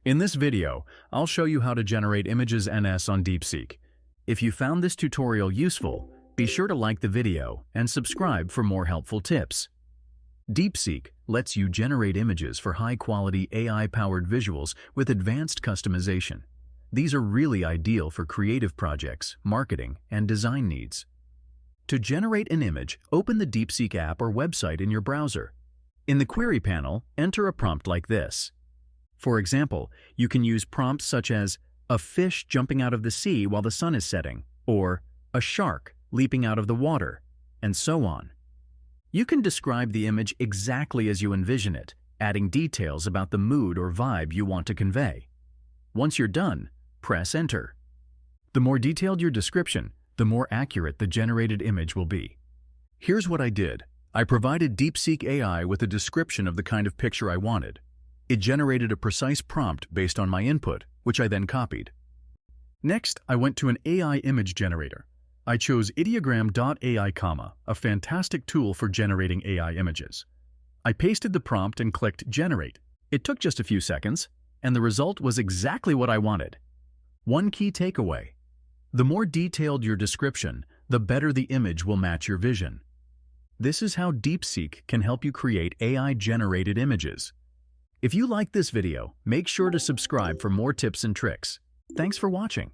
In this video, I'll show you how to generate images NS on DeepSeek. If you found this tutorial useful, be sure to like the video and subscribe for more helpful tips. DeepSeek lets you generate images for high-quality AI-powered visuals with advanced customization. These are really ideal for creative projects, marketing, and design needs. To generate an image, open the DeepSeek app or website in your browser. In the query panel, enter a prompt like this. For example, you can use prompts such as a fish jumping out of the sea while the sun is setting, or a shark leaping out of the water, and so on. You can describe the image exactly as you envision it, adding details about the mood or vibe you want to convey. Once you're done, press Enter. The more detailed your description, the more accurate the generated image will be. Here's what I did. I provided DeepSeek AI with a description of the kind of picture I wanted. It generated a precise prompt based on my input, which I then copied. Next, I went to an AI image generator. I chose ideogram.ai, a fantastic tool for generating AI images. I pasted the prompt and clicked Generate. It took just a few seconds, and the result was exactly what I wanted. One key takeaway: the more detailed your description, the better the image will match your vision. This is how DeepSeek can help you create AI-generated images. If you like this video, make sure to subscribe for more tips and tricks. Thanks for watching.